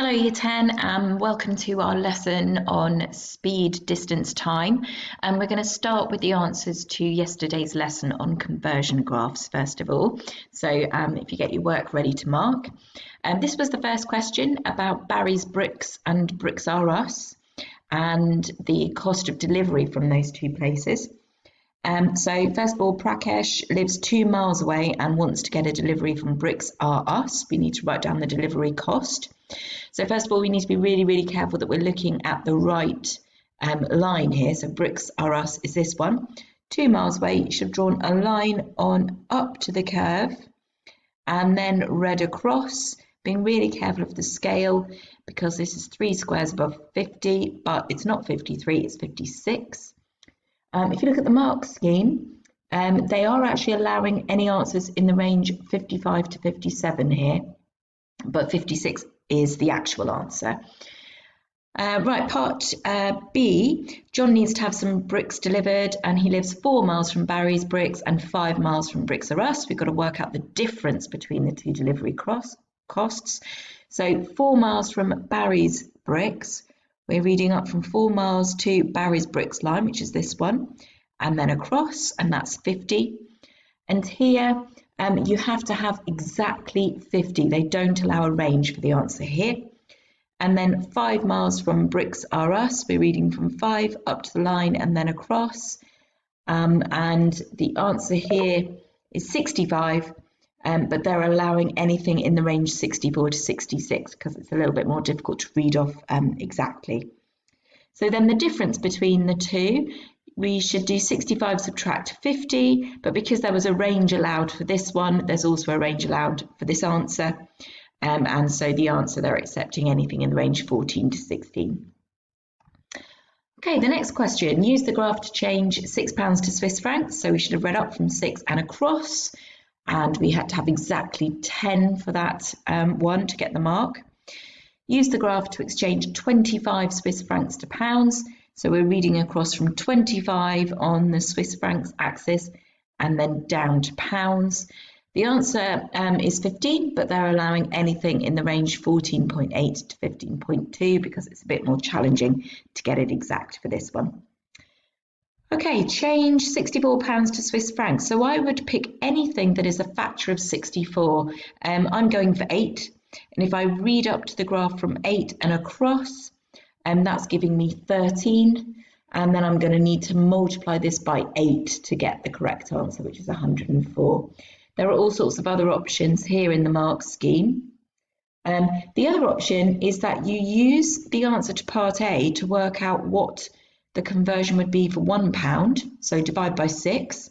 Hello Year 10 and welcome to our lesson on speed, distance, time. And we're going to start with the answers to yesterday's lesson on conversion graphs first of all. So if you get your work ready to mark. This was the first question about Barry's Bricks and Bricks R Us and the cost of delivery from those two places. So first of all, Prakesh lives 2 miles away and wants to get a delivery from Bricks R Us. We need to write down the delivery cost. So first of all, we need to be really careful that we're looking at the right line here. So Bricks R Us is this one. 2 miles away, you should have drawn a line on up to the curve and then read across, being really careful of the scale because this is 3 squares above 50, but it's not 53, it's 56. If you look at the mark scheme, they are actually allowing any answers in the range 55 to 57 here, but 56 is the actual answer. Right, part B, John needs to have some bricks delivered and he lives 4 miles from Barry's Bricks and 5 miles from Bricks R Us. We've got to work out the difference between the two delivery costs. So 4 miles from Barry's Bricks, we're reading up from 4 miles to Barry's Bricks line, which is this one, and then across, and that's 50. And here, you have to have exactly 50. They don't allow a range for the answer here. And then 5 miles from Bricks R Us, we're reading from 5 up to the line and then across. And the answer here is 65, but they're allowing anything in the range 64 to 66 because it's a little bit more difficult to read off exactly. So then the difference between the two, we should do 65 subtract 50, but because there was a range allowed for this one, there's also a range allowed for this answer. And so the answer, they're accepting anything in the range 14 to 16. Okay, the next question, use the graph to change £6 to Swiss francs. So we should have read up from 6 and across, and we had to have exactly 10 for that one to get the mark. Use the graph to exchange 25 Swiss francs to pounds. So we're reading across from 25 on the Swiss francs axis and then down to pounds. The answer is 15, but they're allowing anything in the range 14.8 to 15.2 because it's a bit more challenging to get it exact for this one. Okay, change £64 to Swiss francs. So I would pick anything that is a factor of 64. I'm going for 8. And if I read up to the graph from 8 and across, that's giving me 13. And then I'm going to need to multiply this by 8 to get the correct answer, which is 104. There are all sorts of other options here in the mark scheme. The other option is that you use the answer to part A to work out what the conversion would be for £1. So divide by 6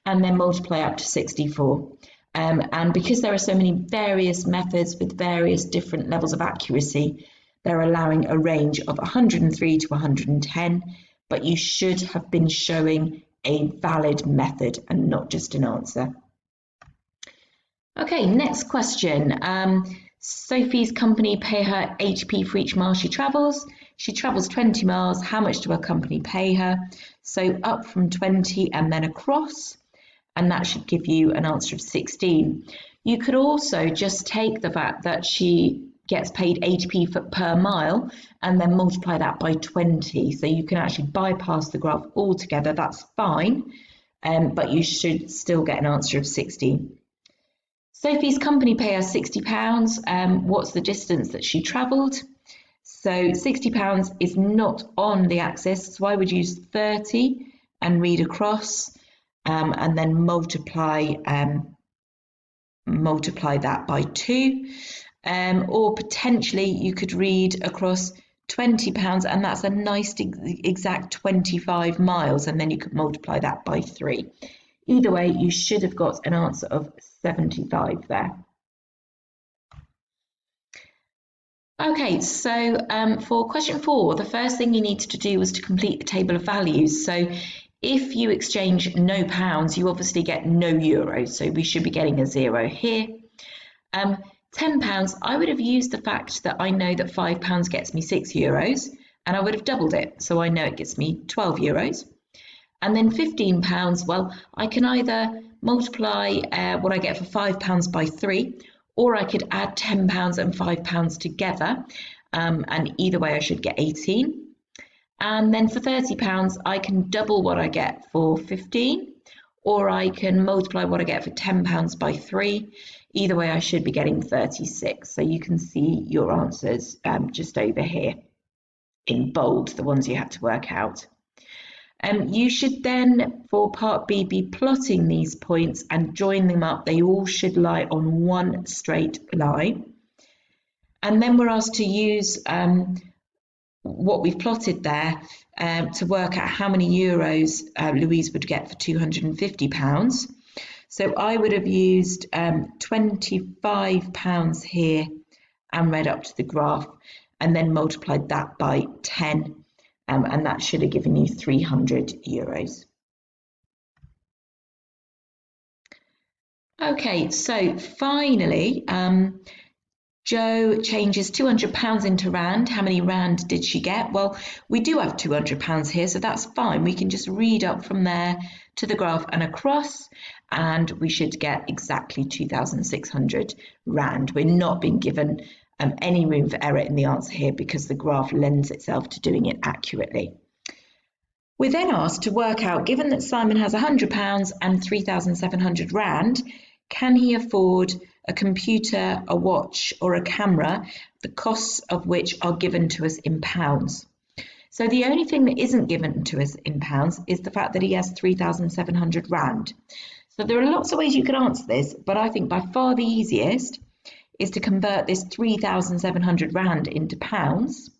and then multiply up to 64. And because there are so many various methods with various different levels of accuracy, they're allowing a range of 103 to 110, but you should have been showing a valid method and not just an answer. Okay, next question. Sophie's company pay her 80p for each mile she travels. She travels 20 miles. How much do her company pay her? So up from 20 and then across, and that should give you an answer of 16. You could also just take the fact that she gets paid 80p per mile and then multiply that by 20. So you can actually bypass the graph altogether. That's fine, but you should still get an answer of 16. Sophie's company pay her £60. What's the distance that she travelled? So £60 is not on the axis, so I would use 30 and read across and then multiply that by 2. Or potentially you could read across £20 and that's a nice exact 25 miles and then you could multiply that by 3. Either way, you should have got an answer of 75 there. Okay, so for question 4, the first thing you needed to do was to complete the table of values. So if you exchange no pounds, you obviously get no euros. So we should be getting a 0 here. £10, I would have used the fact that I know that £5 gets me €6, and I would have doubled it. So I know it gets me €12. And then £15, well, I can either multiply what I get for £5 by 3, or I could add £10 and £5 together, and either way I should get 18. And then for £30 I can double what I get for 15, or I can multiply what I get for £10 by 3. Either way I should be getting 36. So you can see your answers just over here in bold, the ones you had to work out. You should then, for part B, be plotting these points and join them up. They all should lie on one straight line. And then we're asked to use what we've plotted there to work out how many euros Louise would get for £250. So I would have used £25 here and read up to the graph, and then multiplied that by 10. And that should have given you 300 euros. Okay, so finally, Jo changes £200 into rand. How many rand did she get? Well, we do have £200 here, so that's fine. We can just read up from there to the graph and across, and we should get exactly 2,600 rand. We're not being given any room for error in the answer here because the graph lends itself to doing it accurately. We're then asked to work out, given that Simon has £100 and 3,700 rand, can he afford a computer, a watch, or a camera, the costs of which are given to us in pounds? So the only thing that isn't given to us in pounds is the fact that he has 3,700 rand. So there are lots of ways you could answer this, but I think by far the easiest is to convert this 3,700 rand into pounds.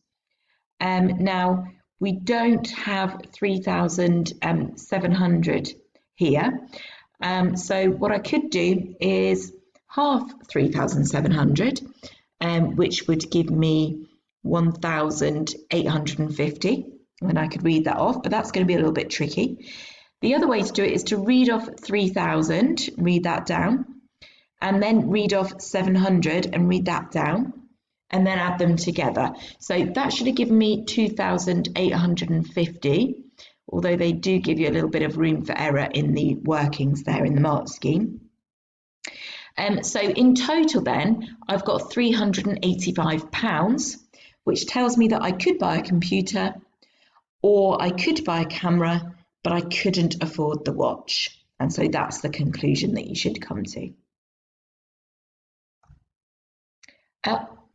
Now, we don't have 3,700 here. So what I could do is half 3,700, which would give me 1,850, and I could read that off, but that's going to be a little bit tricky. The other way to do it is to read off 3,000, read that down, and then read off 700 and read that down, and then add them together. So that should have given me 2,850, although they do give you a little bit of room for error in the workings there in the mark scheme. So in total then, I've got £385, which tells me that I could buy a computer or I could buy a camera, but I couldn't afford the watch. And so that's the conclusion that you should come to.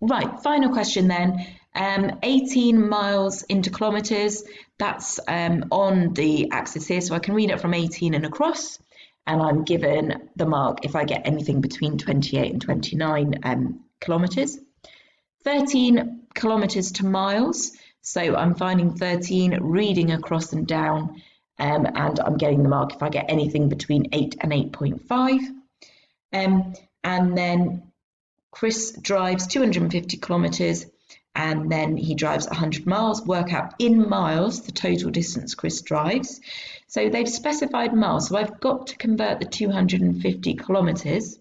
Right, final question then. 18 miles into kilometres, that's on the axis here, so I can read it from 18 and across, and I'm given the mark if I get anything between 28 and 29 kilometres. 13 kilometres to miles, so I'm finding 13, reading across and down, and I'm getting the mark if I get anything between 8 and 8.5. And then Chris drives 250 kilometres, and then he drives 100 miles. Work out in miles the total distance Chris drives. So they've specified miles, so I've got to convert the 250 kilometres,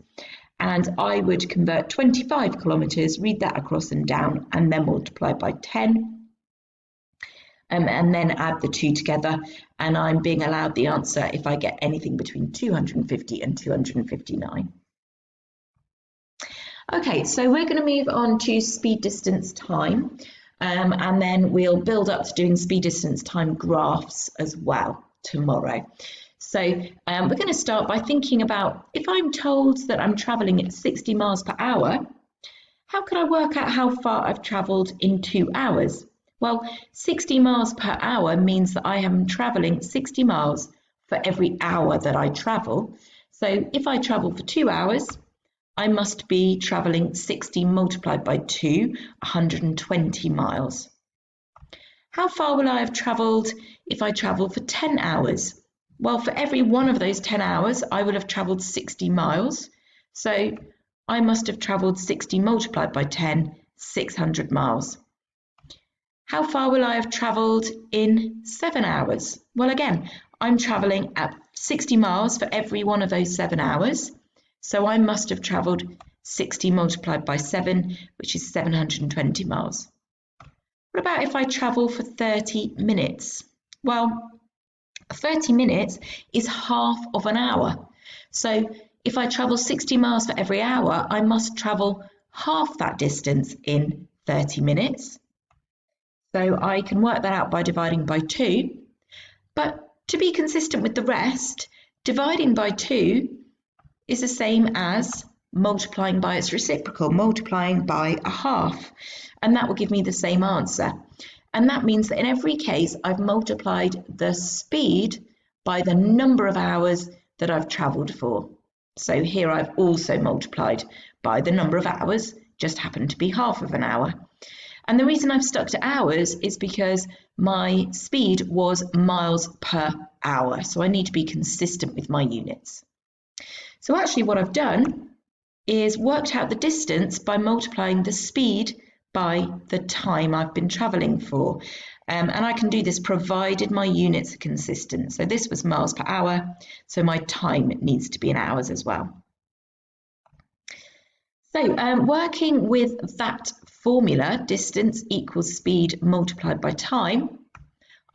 and I would convert 25 kilometres, read that across and down, and then multiply by 10, and then add the two together, and I'm being allowed the answer if I get anything between 250 and 259. Okay, so we're going to move on to speed, distance, time, and then we'll build up to doing speed, distance, time graphs as well tomorrow. So we're going to start by thinking about, if I'm told that I'm travelling at 60 miles per hour, how could I work out how far I've travelled in 2 hours? Well, 60 miles per hour means that I am travelling 60 miles for every hour that I travel. So if I travel for 2 hours, I must be travelling 60 multiplied by 2, 120 miles. How far will I have travelled if I travel for 10 hours? Well, for every one of those 10 hours, I will have travelled 60 miles. So I must have travelled 60 multiplied by 10, 600 miles. How far will I have travelled in 7 hours? Well, again, I'm travelling at 60 miles for every one of those 7 hours. So I must have travelled 60 multiplied by 7, which is 720 miles. What about if I travel for 30 minutes? Well, 30 minutes is half of an hour. So if I travel 60 miles for every hour, I must travel half that distance in 30 minutes. So I can work that out by dividing by 2. But to be consistent with the rest, dividing by 2 is the same as multiplying by its reciprocal, multiplying by a half. And that will give me the same answer. And that means that in every case, I've multiplied the speed by the number of hours that I've travelled for. So here I've also multiplied by the number of hours, just happened to be half of an hour. And the reason I've stuck to hours is because my speed was miles per hour. So I need to be consistent with my units. So actually what I've done is worked out the distance by multiplying the speed by the time I've been travelling for. And I can do this provided my units are consistent. So this was miles per hour, so my time needs to be in hours as well. So working with that formula, distance equals speed multiplied by time,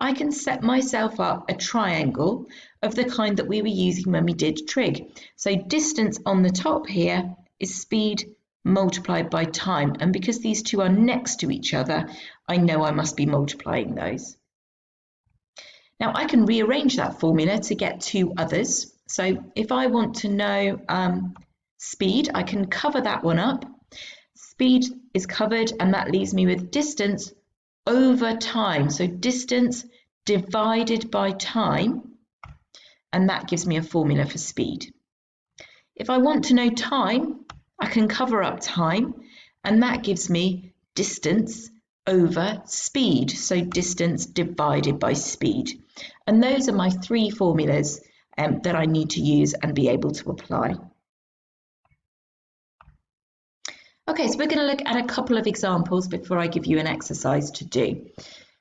I can set myself up a triangle of the kind that we were using when we did trig. So distance on the top here is speed multiplied by time, and because these two are next to each other, I know I must be multiplying those. Now I can rearrange that formula to get two others. So if I want to know speed, I can cover that one up. Speed is covered, and that leaves me with distance over time. So distance divided by time, and that gives me a formula for speed. If I want to know time, I can cover up time, and that gives me distance over speed. So distance divided by speed. And those are my three formulas that I need to use and be able to apply. Okay, so we're going to look at a couple of examples before I give you an exercise to do.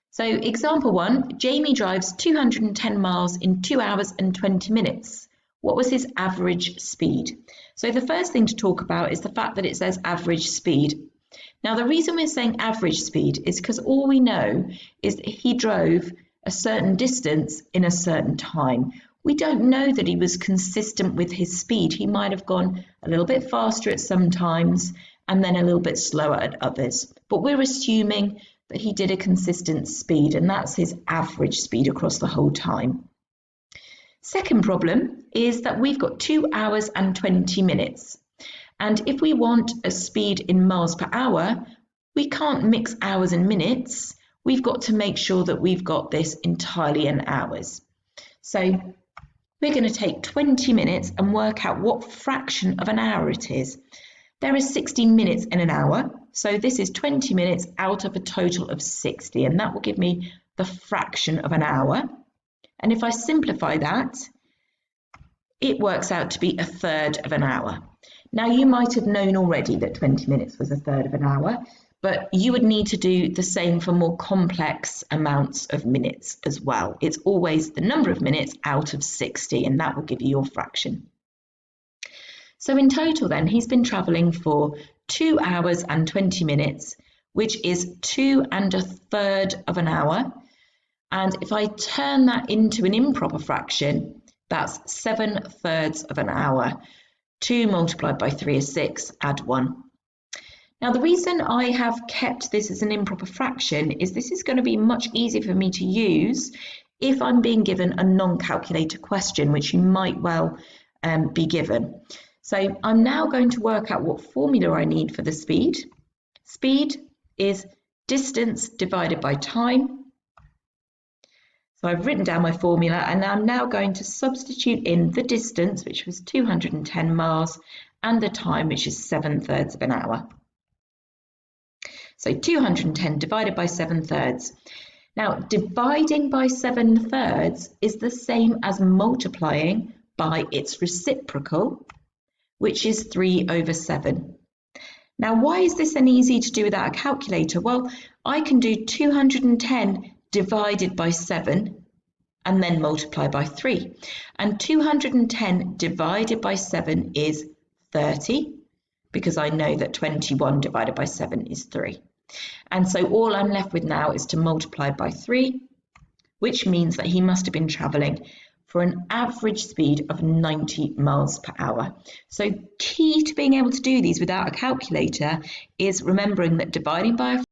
So example 1, Jamie drives 210 miles in 2 hours and 20 minutes. What was his average speed? So the first thing to talk about is the fact that it says average speed. Now the reason we're saying average speed is because all we know is that he drove a certain distance in a certain time. We don't know that he was consistent with his speed. He might have gone a little bit faster at some times and then a little bit slower at others. But we're assuming that he did a consistent speed, and that's his average speed across the whole time. Second problem is that we've got 2 hours and 20 minutes. And if we want a speed in miles per hour, we can't mix hours and minutes. We've got to make sure that we've got this entirely in hours. So we're going to take 20 minutes and work out what fraction of an hour it is. There is 60 minutes in an hour, so this is 20 minutes out of a total of 60, and that will give me the fraction of an hour. And if I simplify that, it works out to be a third of an hour. Now, you might have known already that 20 minutes was a third of an hour, but you would need to do the same for more complex amounts of minutes as well. It's always the number of minutes out of 60, and that will give you your fraction. So in total then, he's been travelling for 2 hours and 20 minutes, which is 2 1/3 of an hour. And if I turn that into an improper fraction, that's 7/3 of an hour. 2 multiplied by 3 is 6, add 1. Now the reason I have kept this as an improper fraction is this is going to be much easier for me to use if I'm being given a non-calculator question, which you might well be given. So I'm now going to work out what formula I need for the speed. Speed is distance divided by time. So I've written down my formula, and I'm now going to substitute in the distance, which was 210 miles, and the time, which is 7/3 of an hour. So 210 divided by 7/3. Now, dividing by 7/3 is the same as multiplying by its reciprocal, which is 3/7. Now, why is this an easy to do without a calculator? Well, I can do 210 divided by 7 and then multiply by 3. And 210 divided by 7 is 30, because I know that 21 divided by 7 is 3. And so all I'm left with now is to multiply by 3, which means that he must have been travelling for an average speed of 90 miles per hour. So key to being able to do these without a calculator is remembering that dividing by a